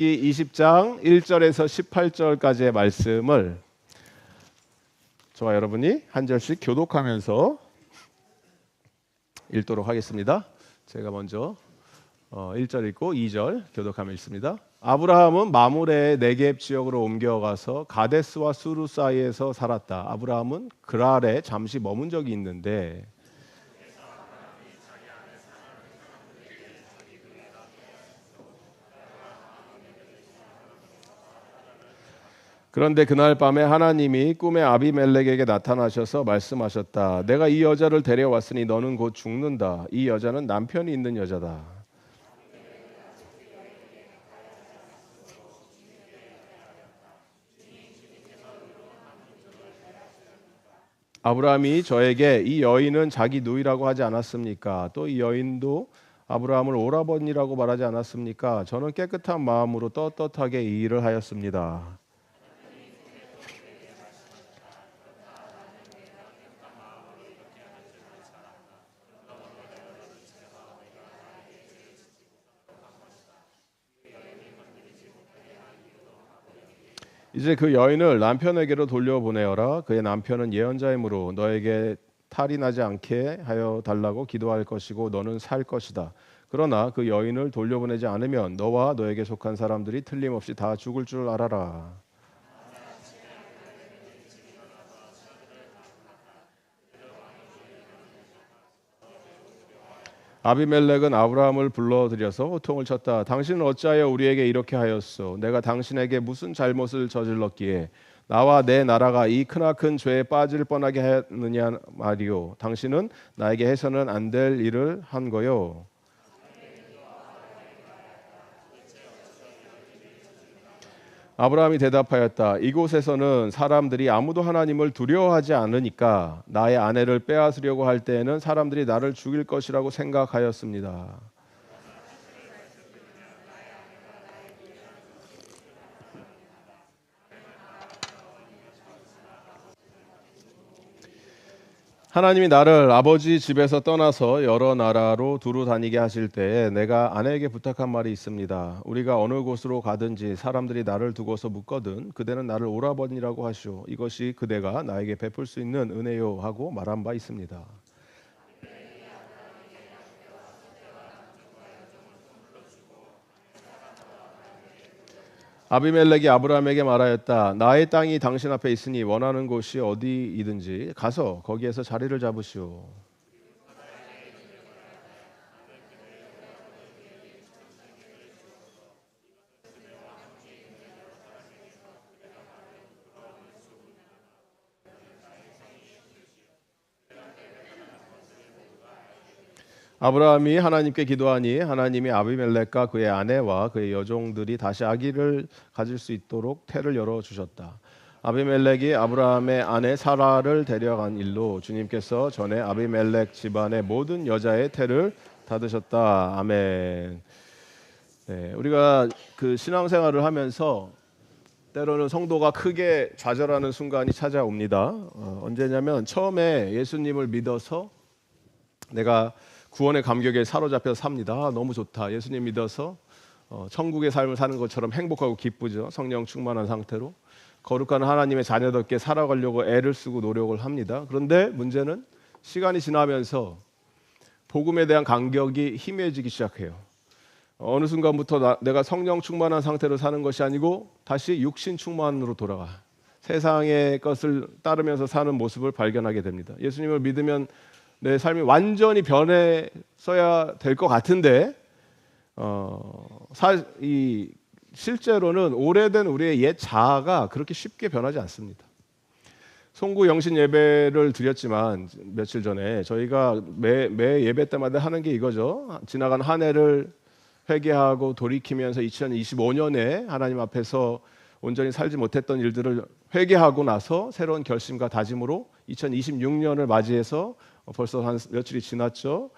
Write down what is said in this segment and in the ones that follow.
20장 1절에서 18절까지의 말씀을 저와 여러분이 한 절씩 교독하면서 읽도록 하겠습니다. 제가 먼저 1절 읽고 2절 교독하며 읽습니다. 아브라함은 마므레의 네겝 지역으로 옮겨가서 가데스와 수르 사이에서 살았다. 아브라함은 그랄에 잠시 머문 적이 있는데 그런데 그날 밤에 하나님이 꿈에 아비멜렉에게 나타나셔서 말씀하셨다. 내가 이 여자를 데려왔으니 너는 곧 죽는다. 이 여자는 남편이 있는 여자다. 아브라함이 저에게 이 여인은 자기 누이라고 하지 않았습니까? 또 이 여인도 아브라함을 오라버니라고 말하지 않았습니까? 저는 깨끗한 마음으로 떳떳하게 이 일을 하였습니다. 이제 그 여인을 남편에게로 돌려보내어라. 그의 남편은 예언자이므로 너에게 탈이 나지 않게 하여 달라고 기도할 것이고 너는 살 것이다. 그러나 그 여인을 돌려보내지 않으면 너와 너에게 속한 사람들이 틀림없이 다 죽을 줄 알아라. 아비멜렉은 아브라함을 불러들여서 호통을 쳤다. 당신은 어찌하여 우리에게 이렇게 하였소? 내가 당신에게 무슨 잘못을 저질렀기에 나와 내 나라가 이 크나큰 죄에 빠질 뻔하게 하였느냐 말이오. 당신은 나에게 해서는 안 될 일을 한 거요. 아브라함이 대답하였다. 이곳에서는 사람들이 아무도 하나님을 두려워하지 않으니까 나의 아내를 빼앗으려고 할 때에는 사람들이 나를 죽일 것이라고 생각하였습니다. 하나님이 나를 아버지 집에서 떠나서 여러 나라로 두루 다니게 하실 때에 내가 아내에게 부탁한 말이 있습니다. 우리가 어느 곳으로 가든지 사람들이 나를 두고서 묻거든 그대는 나를 오라버니라고 하시오. 이것이 그대가 나에게 베풀 수 있는 은혜요 하고 말한 바 있습니다. 아비멜렉이 아브라함에게 말하였다. 나의 땅이 당신 앞에 있으니 원하는 곳이 어디이든지 가서 거기에서 자리를 잡으시오. 아브라함이 하나님께 기도하니 하나님이 아비멜렉과 그의 아내와 그의 여종들이 다시 아기를 가질 수 있도록 태를 열어주셨다. 아비멜렉이 아브라함의 아내 사라를 데려간 일로 주님께서 전에 아비멜렉 집안의 모든 여자의 태를 닫으셨다. 아멘. 네, 우리가 그 신앙생활을 하면서 때로는 성도가 크게 좌절하는 순간이 찾아옵니다. 언제냐면 처음에 예수님을 믿어서 내가 구원의 감격에 사로잡혀 삽니다. 너무 좋다. 예수님 믿어서 천국의 삶을 사는 것처럼 행복하고 기쁘죠. 성령 충만한 상태로 거룩한 하나님의 자녀답게 살아가려고 애를 쓰고 노력을 합니다. 그런데 문제는 시간이 지나면서 복음에 대한 감격이 희미해지기 시작해요. 어느 순간부터 내가 성령 충만한 상태로 사는 것이 아니고 다시 육신 충만으로 돌아가 세상의 것을 따르면서 사는 모습을 발견하게 됩니다. 예수님을 믿으면 내 삶이 완전히 변해서야 될 것 같은데 실제로는 오래된 우리의 옛 자아가 그렇게 쉽게 변하지 않습니다. 송구 영신 예배를 드렸지만 며칠 전에 저희가 매 예배 때마다 하는 게 이거죠. 지나간 한 해를 회개하고 돌이키면서 2025년에 하나님 앞에서 온전히 살지 못했던 일들을 회개하고 나서 새로운 결심과 다짐으로 2026년을 맞이해서 벌써 한 며칠이 지났죠.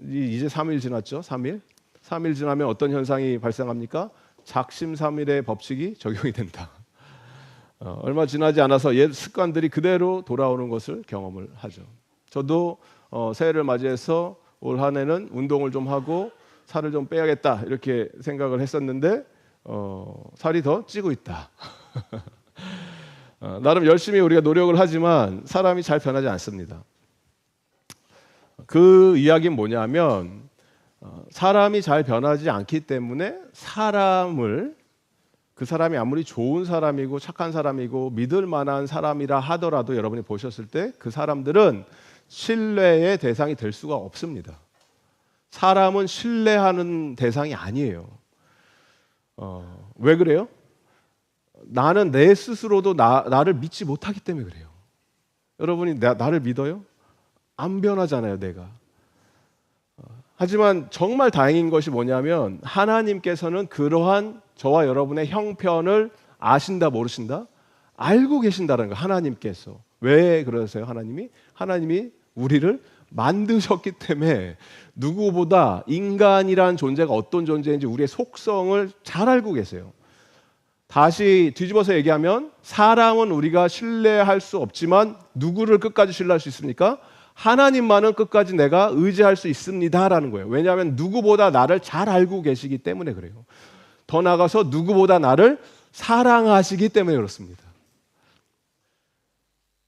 이제 3일 지났죠. 3일 지나면 어떤 현상이 발생합니까? 작심삼일의 법칙이 적용이 된다. 얼마 지나지 않아서 옛 습관들이 그대로 돌아오는 것을 경험을 하죠. 저도 새해를 맞이해서 올 한 해는 운동을 좀 하고 살을 좀 빼야겠다 이렇게 생각을 했었는데 살이 더 찌고 있다. 나름 열심히 우리가 노력을 하지만 사람이 잘 변하지 않습니다. 그 이야기는 뭐냐면 사람이 잘 변하지 않기 때문에 그 사람이 아무리 좋은 사람이고 착한 사람이고 믿을 만한 사람이라 하더라도 여러분이 보셨을 때 그 사람들은 신뢰의 대상이 될 수가 없습니다. 사람은 신뢰하는 대상이 아니에요. 왜 그래요? 나는 내 스스로도 나를 믿지 못하기 때문에 그래요. 여러분이 나를 믿어요? 안 변하잖아요, 내가. 하지만 정말 다행인 것이 뭐냐면 하나님께서는 그러한 저와 여러분의 형편을 아신다 모르신다? 알고 계신다는 거예요. 하나님께서. 왜 그러세요? 하나님이 우리를 만드셨기 때문에 누구보다 인간이란 존재가 어떤 존재인지 우리의 속성을 잘 알고 계세요. 다시 뒤집어서 얘기하면 사람은 우리가 신뢰할 수 없지만 누구를 끝까지 신뢰할 수 있습니까? 하나님만은 끝까지 내가 의지할 수 있습니다라는 거예요. 왜냐하면 누구보다 나를 잘 알고 계시기 때문에 그래요. 더 나아가서 누구보다 나를 사랑하시기 때문에 그렇습니다.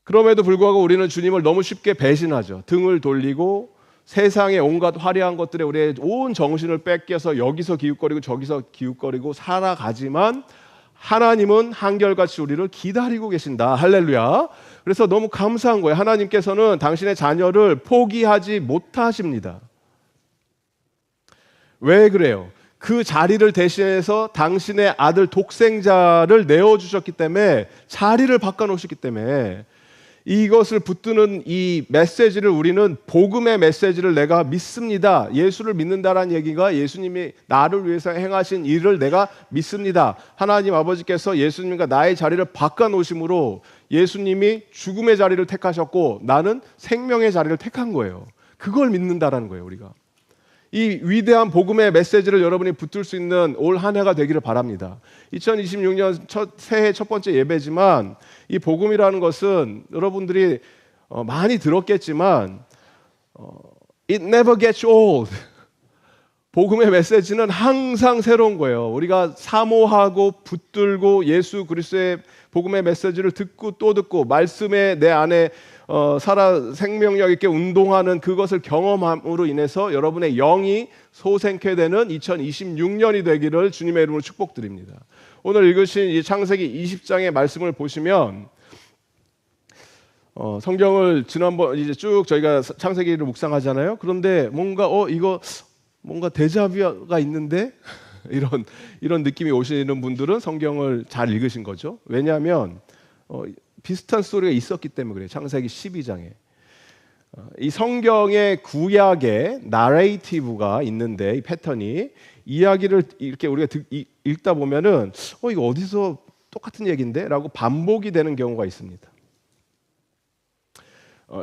그럼에도 불구하고 우리는 주님을 너무 쉽게 배신하죠. 등을 돌리고 세상의 온갖 화려한 것들에 우리의 온 정신을 뺏겨서 여기서 기웃거리고 저기서 기웃거리고 살아가지만 하나님은 한결같이 우리를 기다리고 계신다. 할렐루야. 그래서 너무 감사한 거예요. 하나님께서는 당신의 자녀를 포기하지 못하십니다. 왜 그래요? 그 자리를 대신해서 당신의 아들 독생자를 내어주셨기 때문에 자리를 바꿔놓으셨기 때문에 이것을 붙드는 이 메시지를 우리는 복음의 메시지를 내가 믿습니다. 예수를 믿는다라는 얘기가 예수님이 나를 위해서 행하신 일을 내가 믿습니다. 하나님 아버지께서 예수님과 나의 자리를 바꿔놓으심으로 예수님이 죽음의 자리를 택하셨고 나는 생명의 자리를 택한 거예요. 그걸 믿는다라는 거예요, 우리가. 이 위대한 복음의 메시지를 여러분이 붙들 수 있는 올 한 해가 되기를 바랍니다. 2026년 새해 첫 번째 예배지만 이 복음이라는 것은 여러분들이 많이 들었겠지만 it never gets old. 복음의 메시지는 항상 새로운 거예요. 우리가 사모하고 붙들고 예수 그리스도의 복음의 메시지를 듣고 또 듣고 말씀에 내 안에 살아 생명력 있게 운동하는 그것을 경험함으로 인해서 여러분의 영이 소생케 되는 2026년이 되기를 주님의 이름으로 축복드립니다. 오늘 읽으신 이 창세기 20장의 말씀을 보시면 성경을 지난번 이제 쭉 저희가 창세기를 묵상하잖아요. 그런데 뭔가 데자뷰가 있는데 이런 느낌이 오시는 분들은 성경을 잘 읽으신 거죠. 왜냐하면 비슷한 스토리가 있었기 때문에 그래요. 창세기 12장에 이 성경의 구약의 나레이티브가 있는데 이 패턴이 이야기를 이렇게 우리가 읽다 보면은 이거 어디서 똑같은 얘기인데? 라고 반복이 되는 경우가 있습니다.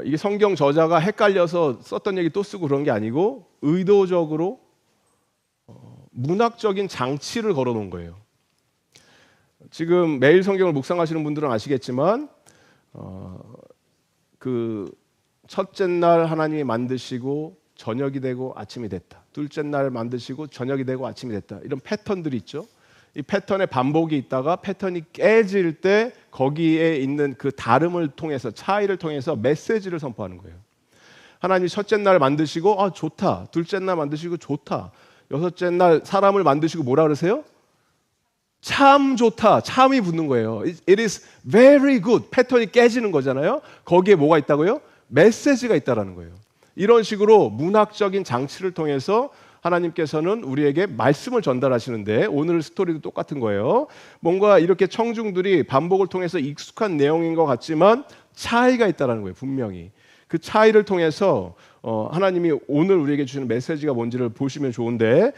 이게 성경 저자가 헷갈려서 썼던 얘기 또 쓰고 그런 게 아니고 의도적으로 문학적인 장치를 걸어놓은 거예요. 지금 매일 성경을 묵상하시는 분들은 아시겠지만 그 첫째 날 하나님이 만드시고 저녁이 되고 아침이 됐다. 둘째 날 만드시고 저녁이 되고 아침이 됐다. 이런 패턴들이 있죠. 이 패턴의 반복이 있다가 패턴이 깨질 때 거기에 있는 그 다름을 통해서 차이를 통해서 메시지를 선포하는 거예요. 하나님이 첫째 날 만드시고 좋다. 둘째 날 만드시고 좋다. 여섯째 날 사람을 만드시고 뭐라 그러세요? 참 좋다. 참이 붙는 거예요. It is very good. 패턴이 깨지는 거잖아요. 거기에 뭐가 있다고요? 메시지가 있다라는 거예요. 이런 식으로 문학적인 장치를 통해서 하나님께서는 우리에게 말씀을 전달하시는데 오늘 스토리도 똑같은 거예요. 뭔가 이렇게 청중들이 반복을 통해서 익숙한 내용인 것 같지만 차이가 있다라는 거예요. 분명히. 그 차이를 통해서 하나님이 오늘 우리에게 주시는 메시지가 뭔지를 보시면 좋은데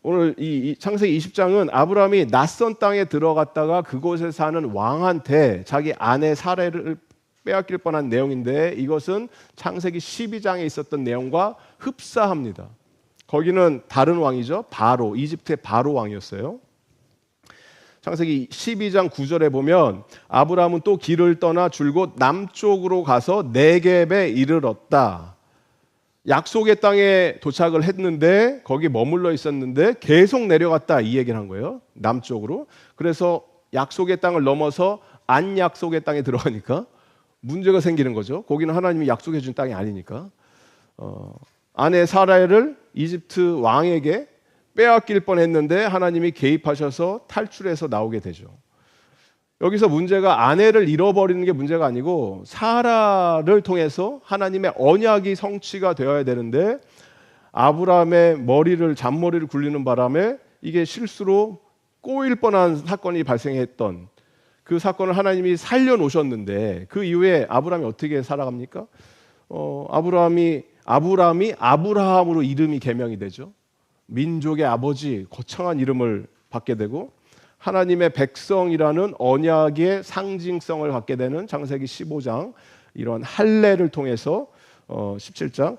오늘 이 창세기 20장은 아브라함이 낯선 땅에 들어갔다가 그곳에 사는 왕한테 자기 아내 사례를 빼앗길 뻔한 내용인데 이것은 창세기 12장에 있었던 내용과 흡사합니다. 거기는 다른 왕이죠. 바로, 이집트의 바로 왕이었어요. 창세기 12장 9절에 보면 아브라함은 또 길을 떠나 줄곧 남쪽으로 가서 네겝에 이르렀다. 약속의 땅에 도착을 했는데 거기 머물러 있었는데 계속 내려갔다 이 얘기를 한 거예요. 남쪽으로. 그래서 약속의 땅을 넘어서 안 약속의 땅에 들어가니까 문제가 생기는 거죠. 거기는 하나님이 약속해 준 땅이 아니니까. 아내 사라를 이집트 왕에게 빼앗길 뻔했는데 하나님이 개입하셔서 탈출해서 나오게 되죠. 여기서 문제가 아내를 잃어버리는 게 문제가 아니고 사라를 통해서 하나님의 언약이 성취가 되어야 되는데 아브라함의 잔머리를 굴리는 바람에 이게 실수로 꼬일 뻔한 사건이 발생했던 그 사건을 하나님이 살려놓으셨는데 그 이후에 아브라함이 어떻게 살아갑니까? 아브라함이 아브라함으로 이름이 개명이 되죠. 민족의 아버지, 거창한 이름을 받게 되고 하나님의 백성이라는 언약의 상징성을 갖게 되는 창세기 15장 이런 할례를 통해서 17장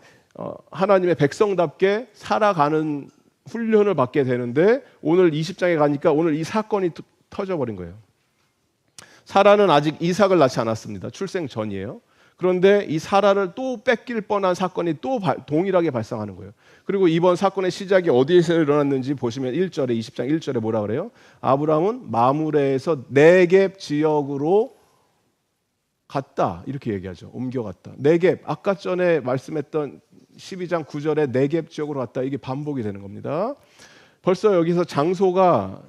하나님의 백성답게 살아가는 훈련을 받게 되는데 오늘 20장에 가니까 오늘 이 사건이 터져버린 거예요. 사라는 아직 이삭을 낳지 않았습니다. 출생 전이에요. 그런데 이 사라를 또 뺏길 뻔한 사건이 또 동일하게 발생하는 거예요. 그리고 이번 사건의 시작이 어디에서 일어났는지 보시면 1절에 20장 1절에 뭐라 그래요? 아브라함은 마므레에서 네겝 지역으로 갔다 이렇게 얘기하죠. 옮겨갔다. 네겝 아까 전에 말씀했던 12장 9절에 네겝 지역으로 갔다 이게 반복이 되는 겁니다. 벌써 여기서 장소가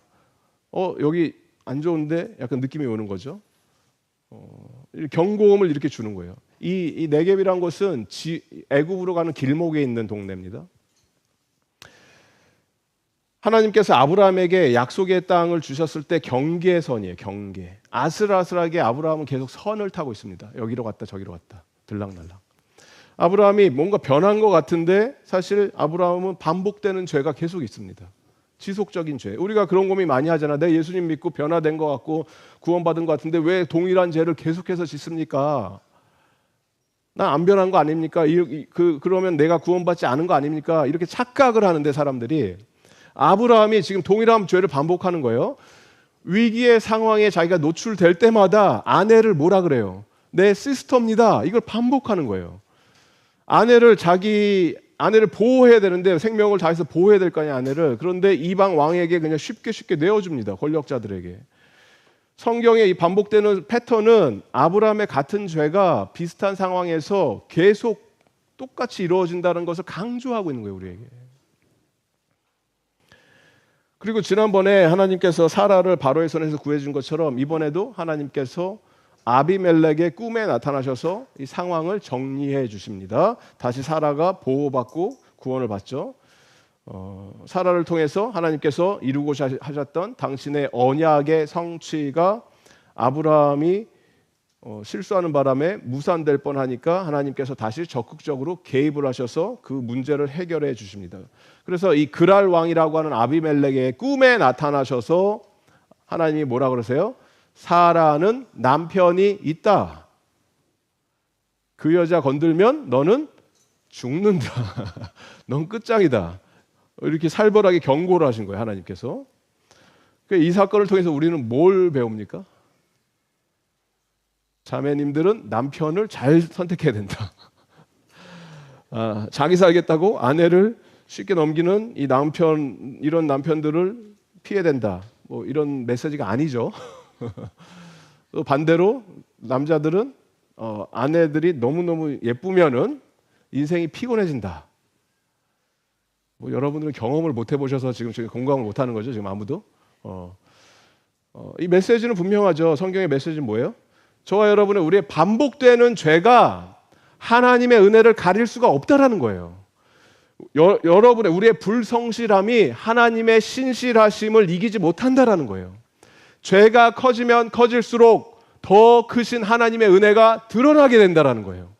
여기 안 좋은데 약간 느낌이 오는 거죠. 경고음을 이렇게 주는 거예요. 이 네겝이란 곳은 애굽으로 가는 길목에 있는 동네입니다. 하나님께서 아브라함에게 약속의 땅을 주셨을 때 경계선이에요. 경계. 아슬아슬하게 아브라함은 계속 선을 타고 있습니다. 여기로 갔다 저기로 갔다 들락날락. 아브라함이 뭔가 변한 것 같은데 사실 아브라함은 반복되는 죄가 계속 있습니다. 지속적인 죄. 우리가 그런 고민 많이 하잖아. 내 예수님 믿고 변화된 것 같고 구원받은 것 같은데 왜 동일한 죄를 계속해서 짓습니까? 난 안 변한 거 아닙니까? 그러면 내가 구원받지 않은 거 아닙니까? 이렇게 착각을 하는데 사람들이 아브라함이 지금 동일한 죄를 반복하는 거예요. 위기의 상황에 자기가 노출될 때마다 아내를 뭐라 그래요? 내 시스터입니다. 이걸 반복하는 거예요. 아내를 보호해야 되는데 생명을 다해서 보호해야 될 거 아니야 아내를. 그런데 이방 왕에게 그냥 쉽게 내어줍니다. 권력자들에게. 성경에 이 반복되는 패턴은 아브라함의 같은 죄가 비슷한 상황에서 계속 똑같이 이루어진다는 것을 강조하고 있는 거예요 우리에게. 그리고 지난번에 하나님께서 사라를 바로의 손에서 구해준 것처럼 이번에도 하나님께서 아비멜렉의 꿈에 나타나셔서 이 상황을 정리해 주십니다. 다시 사라가 보호받고 구원을 받죠. 사라를 통해서 하나님께서 이루고자 하셨던 당신의 언약의 성취가 아브라함이 실수하는 바람에 무산될 뻔하니까 하나님께서 다시 적극적으로 개입을 하셔서 그 문제를 해결해 주십니다. 그래서 이 그랄 왕이라고 하는 아비멜렉의 꿈에 나타나셔서 하나님이 뭐라 그러세요? 사라는 남편이 있다. 그 여자 건들면 너는 죽는다. 넌 끝장이다. 이렇게 살벌하게 경고를 하신 거예요 하나님께서. 이 사건을 통해서 우리는 뭘 배웁니까? 자매님들은 남편을 잘 선택해야 된다. 자기 살겠다고 아내를 쉽게 넘기는 이런 남편들을 피해야 된다. 뭐 이런 메시지가 아니죠. 또 반대로 남자들은 아내들이 너무너무 예쁘면은 인생이 피곤해진다. 뭐 여러분들은 경험을 못 해보셔서 지금 공감을 못 하는 거죠. 지금 아무도. 이 메시지는 분명하죠. 성경의 메시지는 뭐예요? 저와 여러분의 우리의 반복되는 죄가 하나님의 은혜를 가릴 수가 없다라는 거예요. 여러분의 우리의 불성실함이 하나님의 신실하심을 이기지 못한다라는 거예요. 죄가 커지면 커질수록 더 크신 하나님의 은혜가 드러나게 된다라는 거예요.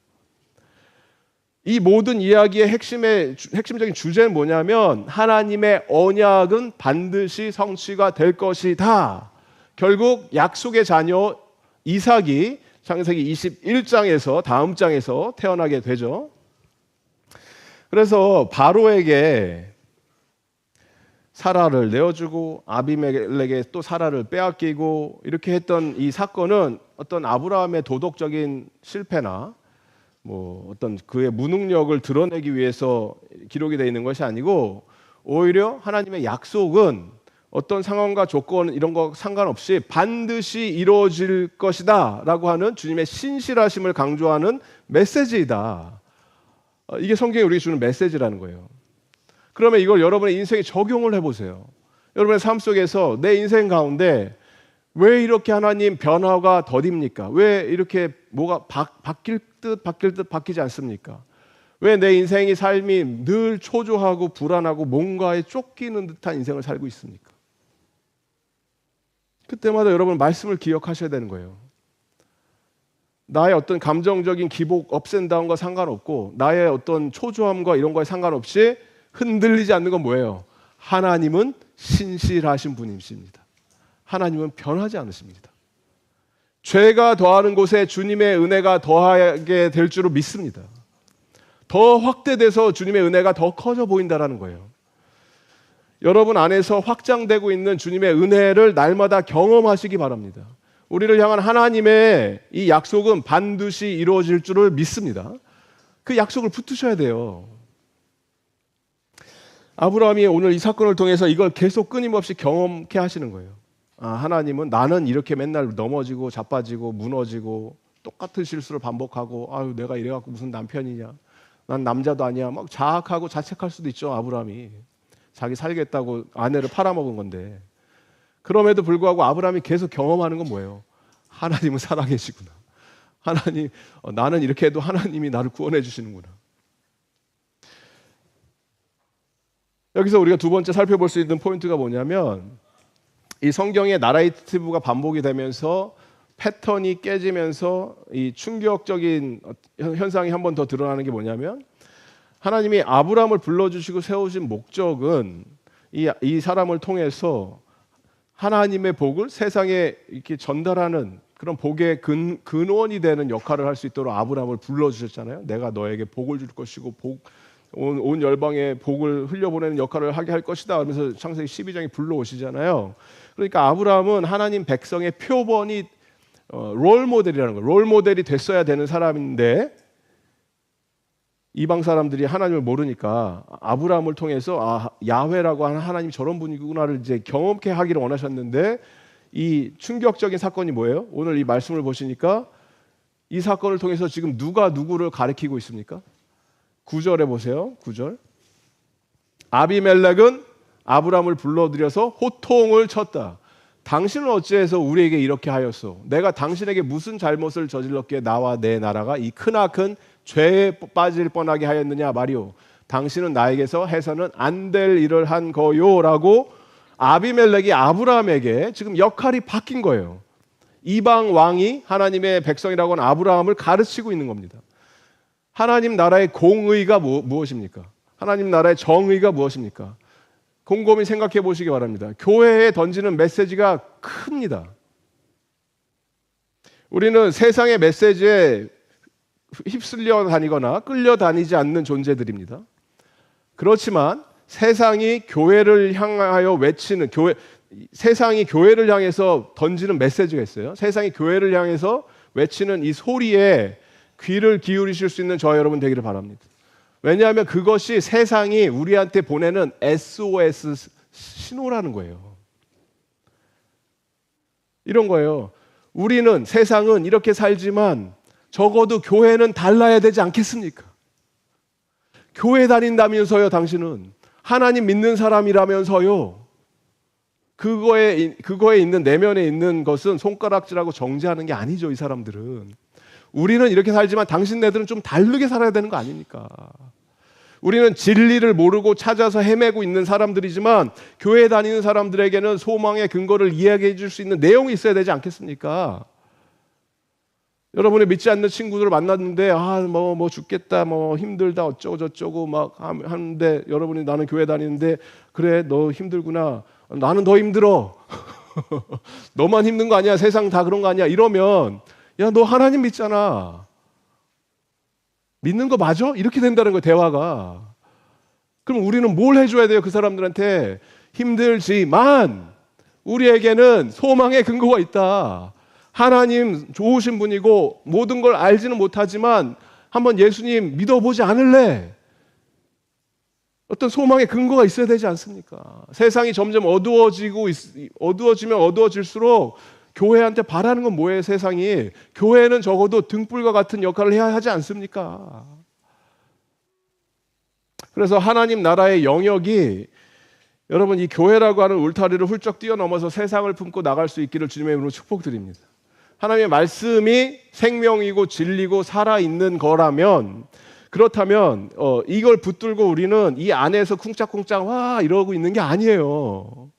이 모든 이야기의 핵심적인 주제는 뭐냐면 하나님의 언약은 반드시 성취가 될 것이다. 결국 약속의 자녀 이삭이 창세기 21장에서 다음 장에서 태어나게 되죠. 그래서 바로에게 사라를 내어주고 아비멜렉에 또 사라를 빼앗기고 이렇게 했던 이 사건은 어떤 아브라함의 도덕적인 실패나 뭐 어떤 그의 무능력을 드러내기 위해서 기록이 되어 있는 것이 아니고 오히려 하나님의 약속은 어떤 상황과 조건 이런 거 상관없이 반드시 이루어질 것이다 라고 하는 주님의 신실하심을 강조하는 메시지이다. 이게 성경이 우리에게 주는 메시지라는 거예요. 그러면 이걸 여러분의 인생에 적용을 해보세요. 여러분의 삶 속에서 내 인생 가운데 왜 이렇게 하나님 변화가 더딥니까? 왜 이렇게 뭐가 바뀔 듯 바뀌지 않습니까? 왜 내 인생이 삶이 늘 초조하고 불안하고 뭔가에 쫓기는 듯한 인생을 살고 있습니까? 그때마다 여러분 말씀을 기억하셔야 되는 거예요. 나의 어떤 감정적인 기복, 업앤다운과 상관없고 나의 어떤 초조함과 이런 거에 상관없이 흔들리지 않는 건 뭐예요? 하나님은 신실하신 분이십니다. 하나님은 변하지 않으십니다. 죄가 더하는 곳에 주님의 은혜가 더하게 될 줄을 믿습니다. 더 확대돼서 주님의 은혜가 더 커져 보인다는 거예요. 여러분 안에서 확장되고 있는 주님의 은혜를 날마다 경험하시기 바랍니다. 우리를 향한 하나님의 이 약속은 반드시 이루어질 줄을 믿습니다. 그 약속을 붙드셔야 돼요. 아브라함이 오늘 이 사건을 통해서 이걸 계속 끊임없이 경험케 하시는 거예요. 하나님은 나는 이렇게 맨날 넘어지고 자빠지고 무너지고 똑같은 실수를 반복하고 아유 내가 이래갖고 무슨 남편이냐, 난 남자도 아니야, 막 자학하고 자책할 수도 있죠. 아브라함이 자기 살겠다고 아내를 팔아먹은 건데, 그럼에도 불구하고 아브라함이 계속 경험하는 건 뭐예요? 하나님은 살아계시구나. 하나님, 나는 이렇게 해도 하나님이 나를 구원해 주시는구나. 여기서 우리가 두 번째 살펴볼 수 있는 포인트가 뭐냐면, 이 성경의 나레이티브가 반복이 되면서 패턴이 깨지면서 이 충격적인 현상이 한 번 더 드러나는 게 뭐냐면, 하나님이 아브라함을 불러주시고 세우신 목적은 이 사람을 통해서 하나님의 복을 세상에 이렇게 전달하는 그런 복의 근원이 되는 역할을 할 수 있도록 아브라함을 불러주셨잖아요. 내가 너에게 복을 줄 것이고 온 열방에 복을 흘려보내는 역할을 하게 할 것이다 하면서 창세기 12장에 불러오시잖아요. 그러니까 아브라함은 하나님 백성의 표본이 롤 모델이라는 거예요. 롤 모델이 됐어야 되는 사람인데 이방 사람들이 하나님을 모르니까 아브라함을 통해서 야훼라고 하는 하나님이 저런 분이구나를 이제 경험케 하기를 원하셨는데, 이 충격적인 사건이 뭐예요? 오늘 이 말씀을 보시니까 이 사건을 통해서 지금 누가 누구를 가리키고 있습니까? 9절에 보세요. 9절. 아비멜렉은 아브라함을 불러들여서 호통을 쳤다. 당신은 어찌해서 우리에게 이렇게 하였소? 내가 당신에게 무슨 잘못을 저질렀기에 나와 내 나라가 이 크나큰 죄에 빠질 뻔하게 하였느냐 말이오. 당신은 나에게서 해서는 안 될 일을 한 거요라고 아비멜렉이 아브라함에게 지금 역할이 바뀐 거예요. 이방 왕이 하나님의 백성이라고 하는 아브라함을 가르치고 있는 겁니다. 하나님 나라의 공의가 무엇입니까? 하나님 나라의 정의가 무엇입니까? 곰곰이 생각해 보시기 바랍니다. 교회에 던지는 메시지가 큽니다. 우리는 세상의 메시지에 휩쓸려 다니거나 끌려다니지 않는 존재들입니다. 그렇지만 세상이 교회를 향하여 외치는 세상이 교회를 향해서 던지는 메시지가 있어요. 세상이 교회를 향해서 외치는 이 소리에 귀를 기울이실 수 있는 저와 여러분 되기를 바랍니다. 왜냐하면 그것이 세상이 우리한테 보내는 SOS 신호라는 거예요. 이런 거예요. 우리는, 세상은 이렇게 살지만 적어도 교회는 달라야 되지 않겠습니까? 교회 다닌다면서요. 당신은 하나님 믿는 사람이라면서요. 그거에 있는 내면에 있는 것은 손가락질하고 정죄하는 게 아니죠. 이 사람들은. 우리는 이렇게 살지만 당신네들은 좀 다르게 살아야 되는 거 아닙니까? 우리는 진리를 모르고 찾아서 헤매고 있는 사람들이지만 교회 다니는 사람들에게는 소망의 근거를 이야기해 줄 수 있는 내용이 있어야 되지 않겠습니까? 여러분이 믿지 않는 친구들을 만났는데 뭐 죽겠다, 뭐 힘들다, 어쩌고 저쩌고 막 하는데, 여러분이 나는 교회 다니는데 그래 너 힘들구나, 나는 더 힘들어 너만 힘든 거 아니야, 세상 다 그런 거 아니야, 이러면 야 너 하나님 믿잖아, 믿는 거 맞아? 이렇게 된다는 거예요, 대화가. 그럼 우리는 뭘 해줘야 돼요? 그 사람들한테 힘들지만 우리에게는 소망의 근거가 있다. 하나님 좋으신 분이고 모든 걸 알지는 못하지만 한번 예수님 믿어보지 않을래? 어떤 소망의 근거가 있어야 되지 않습니까? 세상이 점점 어두워지면 어두워질수록 교회한테 바라는 건 뭐예요, 세상이? 교회는 적어도 등불과 같은 역할을 해야 하지 않습니까? 그래서 하나님 나라의 영역이 여러분 이 교회라고 하는 울타리를 훌쩍 뛰어넘어서 세상을 품고 나갈 수 있기를 주님의 이름으로 축복드립니다. 하나님의 말씀이 생명이고 진리고 살아있는 거라면, 그렇다면 이걸 붙들고 우리는 이 안에서 쿵짝쿵짝 와 이러고 있는 게 아니에요.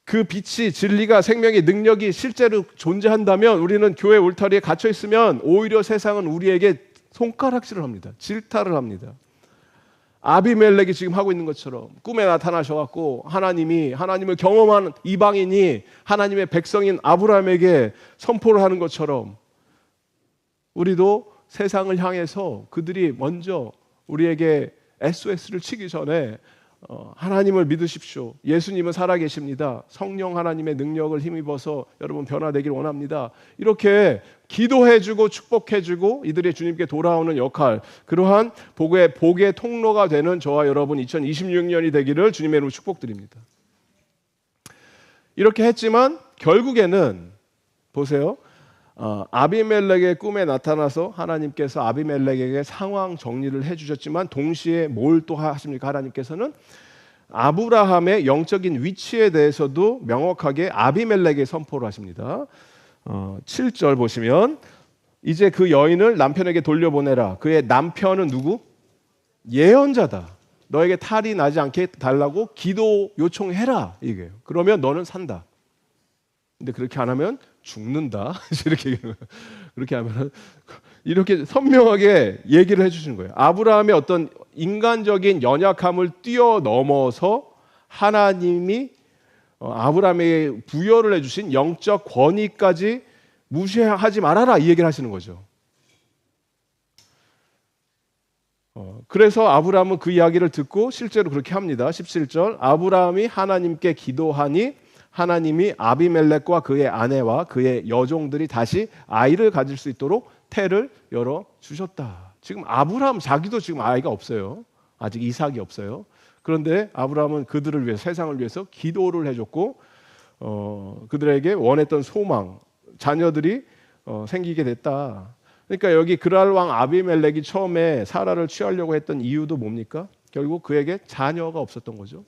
그 빛이, 진리가, 생명의 능력이 실제로 존재한다면 우리는 교회 울타리에 갇혀 있으면 오히려 세상은 우리에게 손가락질을 합니다. 질타를 합니다. 아비멜렉이 지금 하고 있는 것처럼 꿈에 나타나셔갖고 하나님을 경험한 이방인이 하나님의 백성인 아브라함에게 선포를 하는 것처럼 우리도 세상을 향해서 그들이 먼저 우리에게 SOS를 치기 전에 하나님을 믿으십시오. 예수님은 살아계십니다. 성령 하나님의 능력을 힘입어서 여러분 변화되길 원합니다. 이렇게 기도해주고 축복해주고 이들이 주님께 돌아오는 역할, 그러한 복의 통로가 되는 저와 여러분 2026년이 되기를 주님의 이름으로 축복드립니다. 이렇게 했지만 결국에는 보세요. 아비멜렉의 꿈에 나타나서 하나님께서 아비멜렉에게 상황 정리를 해주셨지만 동시에 뭘 또 하십니까? 하나님께서는 아브라함의 영적인 위치에 대해서도 명확하게 아비멜렉에 선포를 하십니다. 7절 보시면 이제 그 여인을 남편에게 돌려보내라. 그의 남편은 누구? 예언자다. 너에게 탈이 나지 않게 달라고 기도 요청해라. 이게요. 그러면 너는 산다. 근데 그렇게 안 하면 죽는다. 이렇게 얘기하는 거예요. 그렇게 하면 이렇게 선명하게 얘기를 해주시는 거예요. 아브라함의 어떤 인간적인 연약함을 뛰어넘어서 하나님이 아브라함에게 부여를 해주신 영적 권위까지 무시하지 말아라 이 얘기를 하시는 거죠. 그래서 아브라함은 그 이야기를 듣고 실제로 그렇게 합니다. 17절 아브라함이 하나님께 기도하니 하나님이 아비멜렉과 그의 아내와 그의 여종들이 다시 아이를 가질 수 있도록 태를 열어주셨다. 지금 아브라함 자기도 지금 아이가 없어요. 아직 이삭이 없어요. 그런데 아브라함은 그들을 위해 세상을 위해서 기도를 해줬고 그들에게 원했던 소망, 자녀들이 생기게 됐다. 그러니까 여기 그랄 왕 아비멜렉이 처음에 사라를 취하려고 했던 이유도 뭡니까? 결국 그에게 자녀가 없었던 거죠.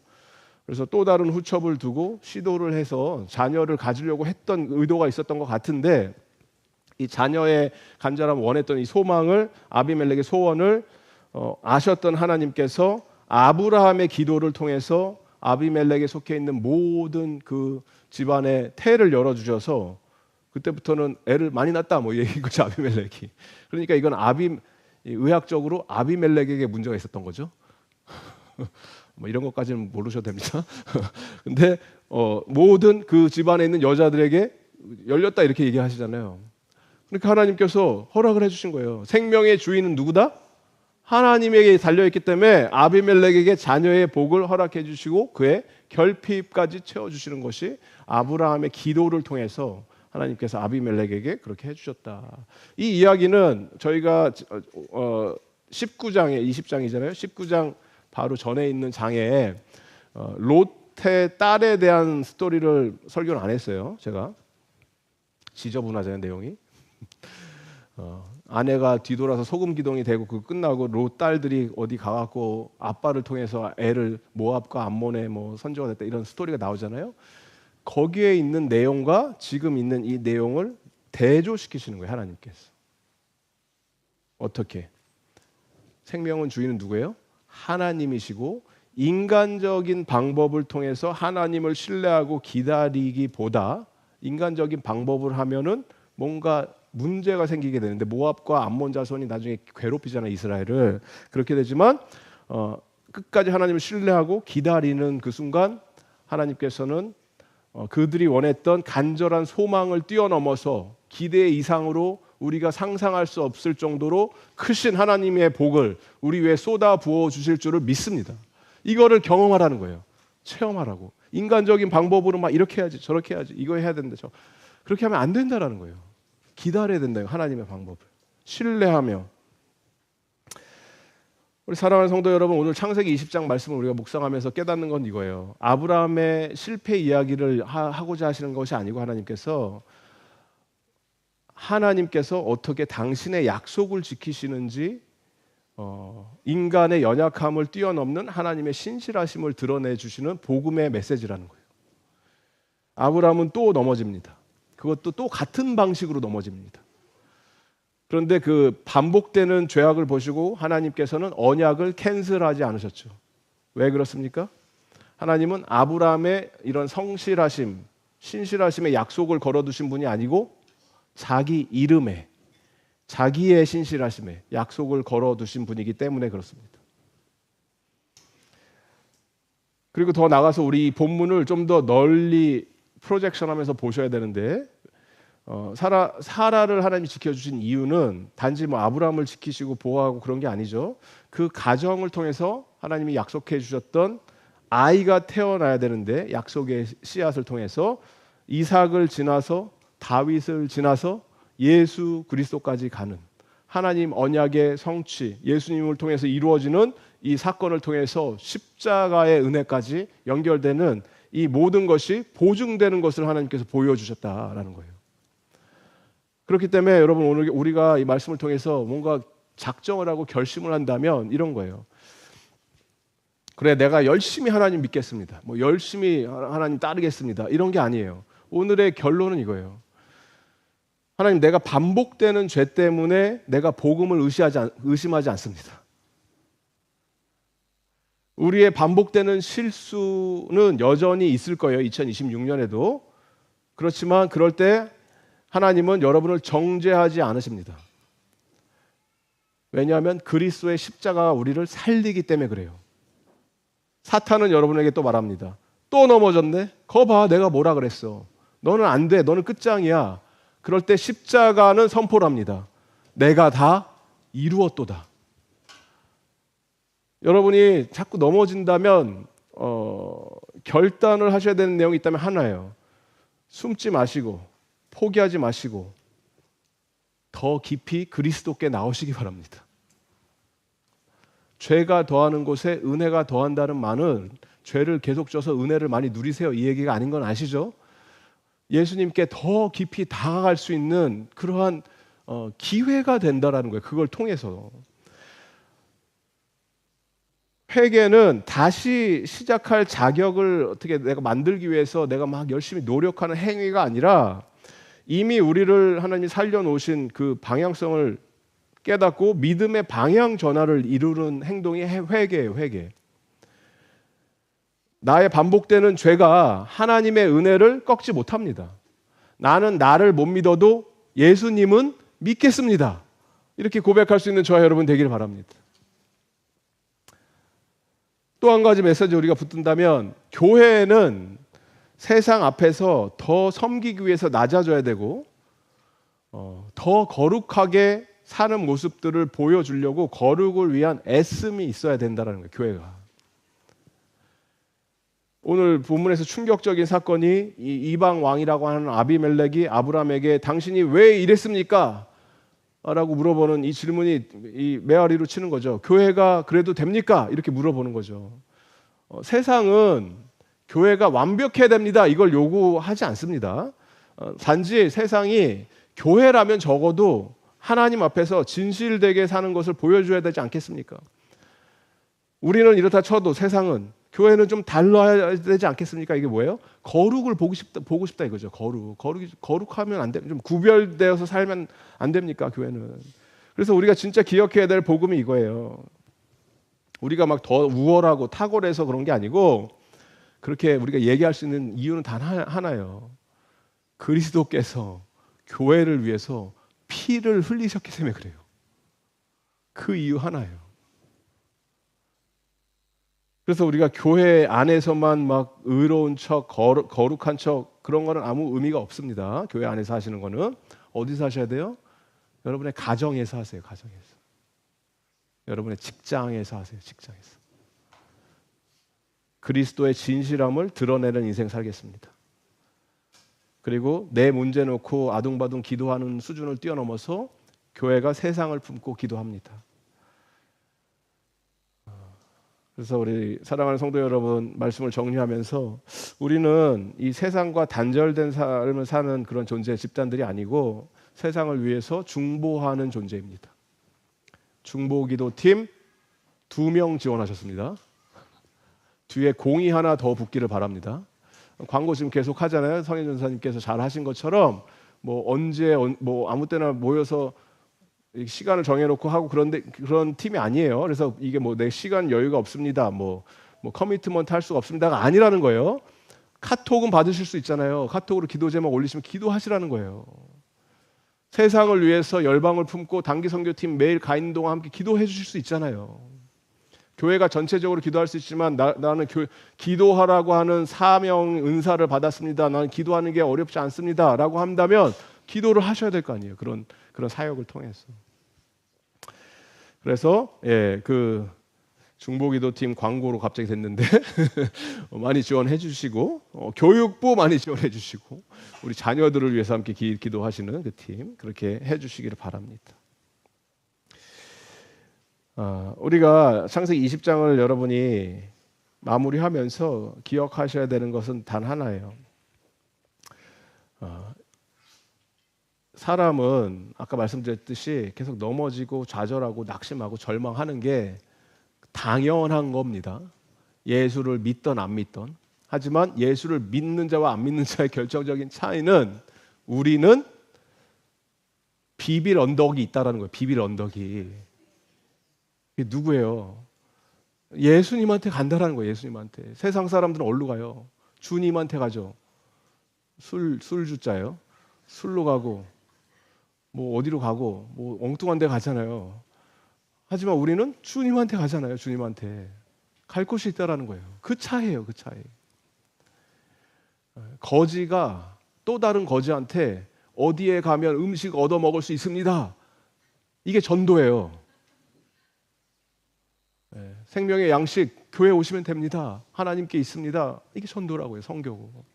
그래서 또 다른 후첩을 두고 시도를 해서 자녀를 가지려고 했던 의도가 있었던 것 같은데 이 자녀의 간절함 원했던 이 소망을 아비멜렉의 소원을 아셨던 하나님께서 아브라함의 기도를 통해서 아비멜렉에 속해 있는 모든 그 집안의 태를 열어주셔서 그때부터는 애를 많이 낳았다 뭐 얘기인 거죠 아비멜렉이. 그러니까 이건 의학적으로 아비멜렉에게 문제가 있었던 거죠. 뭐 이런 것까지는 모르셔도 됩니다. 근데 모든 그 집안에 있는 여자들에게 열렸다 이렇게 얘기하시잖아요. 그러니까 하나님께서 허락을 해주신 거예요. 생명의 주인은 누구다? 하나님에게 달려있기 때문에 아비멜렉에게 자녀의 복을 허락해 주시고 그의 결핍까지 채워주시는 것이 아브라함의 기도를 통해서 하나님께서 아비멜렉에게 그렇게 해주셨다. 이 이야기는 저희가 19장에 20장이잖아요. 19장 바로 전에 있는 장에 롯의 딸에 대한 스토리를 설교를 안 했어요. 제가 지저분하잖아요 내용이. 아내가 뒤돌아서 소금 기둥이 되고 그 끝나고 롯 딸들이 어디 가갖고 아빠를 통해서 애를 모압과 암몬에 뭐 선조가 됐다 이런 스토리가 나오잖아요. 거기에 있는 내용과 지금 있는 이 내용을 대조시키시는 거예요 하나님께서. 어떻게? 생명은 주인은 누구예요? 하나님이시고 인간적인 방법을 통해서 하나님을 신뢰하고 기다리기보다 인간적인 방법을 하면은 뭔가 문제가 생기게 되는데 모압과 암몬 자손이 나중에 괴롭히잖아요 이스라엘을. 그렇게 되지만 끝까지 하나님을 신뢰하고 기다리는 그 순간 하나님께서는 그들이 원했던 간절한 소망을 뛰어넘어서 기대 이상으로 우리가 상상할 수 없을 정도로 크신 하나님의 복을 우리 위에 쏟아 부어 주실 줄을 믿습니다. 이거를 경험하라는 거예요. 체험하라고. 인간적인 방법으로 막 이렇게 해야지 저렇게 해야지 이거 해야 된다. 그렇게 하면 안 된다라는 거예요. 기다려야 된다. 하나님의 방법을. 신뢰하며. 우리 사랑하는 성도 여러분, 오늘 창세기 20장 말씀을 우리가 묵상하면서 깨닫는 건 이거예요. 아브라함의 실패 이야기를 하고자 하시는 것이 아니고 하나님께서 어떻게 당신의 약속을 지키시는지, 인간의 연약함을 뛰어넘는 하나님의 신실하심을 드러내 주시는 복음의 메시지라는 거예요. 아브라함은 또 넘어집니다. 그것도 또 같은 방식으로 넘어집니다. 그런데 그 반복되는 죄악을 보시고 하나님께서는 언약을 캔슬하지 않으셨죠. 왜 그렇습니까? 하나님은 아브라함의 이런 성실하심, 신실하심의 약속을 걸어두신 분이 아니고 자기 이름에, 자기의 신실하심에 약속을 걸어두신 분이기 때문에 그렇습니다. 그리고 더 나가서 우리 이 본문을 좀 더 널리 프로젝션하면서 보셔야 되는데, 사라를 하나님이 지켜주신 이유는 단지 뭐 아브라함을 지키시고 보호하고 그런 게 아니죠. 그 가정을 통해서 하나님이 약속해 주셨던 아이가 태어나야 되는데, 약속의 씨앗을 통해서 이삭을 지나서 다윗을 지나서 예수 그리스도까지 가는 하나님 언약의 성취, 예수님을 통해서 이루어지는 이 사건을 통해서 십자가의 은혜까지 연결되는 이 모든 것이 보증되는 것을 하나님께서 보여주셨다라는 거예요. 그렇기 때문에 여러분, 오늘 우리가 이 말씀을 통해서 뭔가 작정을 하고 결심을 한다면 이런 거예요. 그래, 내가 열심히 하나님 믿겠습니다. 뭐 열심히 하나님 따르겠습니다. 이런 게 아니에요. 오늘의 결론은 이거예요. 하나님, 내가 반복되는 죄 때문에 내가 복음을 의심하지 않습니다. 우리의 반복되는 실수는 여전히 있을 거예요. 2026년에도. 그렇지만 그럴 때 하나님은 여러분을 정죄하지 않으십니다. 왜냐하면 그리스도의 십자가가 우리를 살리기 때문에 그래요. 사탄은 여러분에게 또 말합니다. 또 넘어졌네? 거 봐, 내가 뭐라 그랬어. 너는 안 돼. 너는 끝장이야. 그럴 때 십자가는 선포를 합니다. 내가 다 이루었도다. 여러분이 자꾸 넘어진다면 결단을 하셔야 되는 내용이 있다면 하나예요. 숨지 마시고 포기하지 마시고 더 깊이 그리스도께 나오시기 바랍니다. 죄가 더하는 곳에 은혜가 더한다는 말은 죄를 계속 져서 은혜를 많이 누리세요, 이 얘기가 아닌 건 아시죠? 예수님께 더 깊이 다가갈 수 있는 그러한 기회가 된다라는 거예요. 그걸 통해서. 회개는 다시 시작할 자격을 어떻게 내가 만들기 위해서 내가 막 열심히 노력하는 행위가 아니라, 이미 우리를 하나님이 살려놓으신 그 방향성을 깨닫고 믿음의 방향 전환을 이루는 행동이 회개예요. 회개. 나의 반복되는 죄가 하나님의 은혜를 꺾지 못합니다. 나는 나를 못 믿어도 예수님은 믿겠습니다. 이렇게 고백할 수 있는 저와 여러분 되기를 바랍니다. 또 한 가지 메시지 우리가 붙든다면, 교회는 세상 앞에서 더 섬기기 위해서 낮아져야 되고 더 거룩하게 사는 모습들을 보여주려고 거룩을 위한 애씀이 있어야 된다는 거예요. 교회가. 오늘 본문에서 충격적인 사건이 이 이방 왕이라고 하는 아비멜렉이 아브라함에게 당신이 왜 이랬습니까? 라고 물어보는 이 질문이 이 메아리로 치는 거죠. 교회가 그래도 됩니까? 이렇게 물어보는 거죠. 세상은 교회가 완벽해야 됩니다, 이걸 요구하지 않습니다. 단지 세상이 교회라면 적어도 하나님 앞에서 진실되게 사는 것을 보여줘야 되지 않겠습니까? 우리는 이렇다 쳐도 세상은, 교회는 좀 달라야 되지 않겠습니까? 이게 뭐예요? 거룩을 보고 싶다 이거죠. 거룩하면 안 돼. 좀 구별되어서 살면 안 됩니까? 교회는. 그래서 우리가 진짜 기억해야 될 복음이 이거예요. 우리가 막 더 우월하고 탁월해서 그런 게 아니고, 그렇게 우리가 얘기할 수 있는 이유는 단 하나예요. 그리스도께서 교회를 위해서 피를 흘리셨기 때문에 그래요. 그 이유 하나예요. 그래서 우리가 교회 안에서만 막 의로운 척, 거룩한 척, 그런 거는 아무 의미가 없습니다. 교회 안에서 하시는 거는. 어디서 하셔야 돼요? 여러분의 가정에서 하세요. 가정에서. 여러분의 직장에서 하세요. 직장에서. 그리스도의 진실함을 드러내는 인생 살겠습니다. 그리고 내 문제 놓고 아둥바둥 기도하는 수준을 뛰어넘어서 교회가 세상을 품고 기도합니다. 그래서 우리 사랑하는 성도 여러분, 말씀을 정리하면서 우리는 이 세상과 단절된 삶을 사는 그런 존재 집단들이 아니고 세상을 위해서 중보하는 존재입니다. 중보기도팀 2명 지원하셨습니다. 뒤에 공이 하나 더 붙기를 바랍니다. 광고 지금 계속 하잖아요. 성현 전사님께서 잘 하신 것처럼 뭐 언제 뭐 아무 때나 모여서 시간을 정해놓고 하고 그런 팀이 아니에요. 그래서 이게 뭐 내 시간 여유가 없습니다. 뭐 커미트먼트 할 수가 없습니다가 아니라는 거예요. 카톡은 받으실 수 있잖아요. 카톡으로 기도 제목 올리시면 기도하시라는 거예요. 세상을 위해서 열방을 품고 단기 선교팀 매일 가 있는 동안 함께 기도해 주실 수 있잖아요. 교회가 전체적으로 기도할 수 있지만 나는 기도하라고 하는 사명 은사를 받았습니다. 나는 기도하는 게 어렵지 않습니다. 라고 한다면 기도를 하셔야 될 거 아니에요. 그런 사역을 통해서. 그래서 그 중보기도팀 광고로 갑자기 됐는데 많이 지원해 주시고 교육부 많이 지원해 주시고 우리 자녀들을 위해서 함께 기도하시는 그 팀 그렇게 해 주시기를 바랍니다. 우리가 창세기 20장을 여러분이 마무리하면서 기억하셔야 되는 것은 단 하나예요. 사람은 아까 말씀드렸듯이 계속 넘어지고 좌절하고 낙심하고 절망하는 게 당연한 겁니다. 예수를 믿던 안 믿던. 하지만 예수를 믿는 자와 안 믿는 자의 결정적인 차이는 우리는 비빌 언덕이 있다라는 거예요. 비빌 언덕이. 이게 누구예요? 예수님한테 간다라는 거예요. 예수님한테. 세상 사람들은 어디로 가요? 주님한테 가죠. 술주자예요. 술로 가고 뭐 어디로 가고 뭐 엉뚱한 데 가잖아요. 하지만 우리는 주님한테 가잖아요. 주님한테. 갈 곳이 있다라는 거예요. 그 차이예요. 그 차이. 거지가 또 다른 거지한테 어디에 가면 음식 얻어 먹을 수 있습니다. 이게 전도예요. 생명의 양식 교회 오시면 됩니다. 하나님께 있습니다. 이게 전도라고요. 선교고.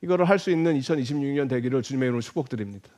이거를 할 수 있는 2026년 되기를 주님의 이름으로 축복드립니다.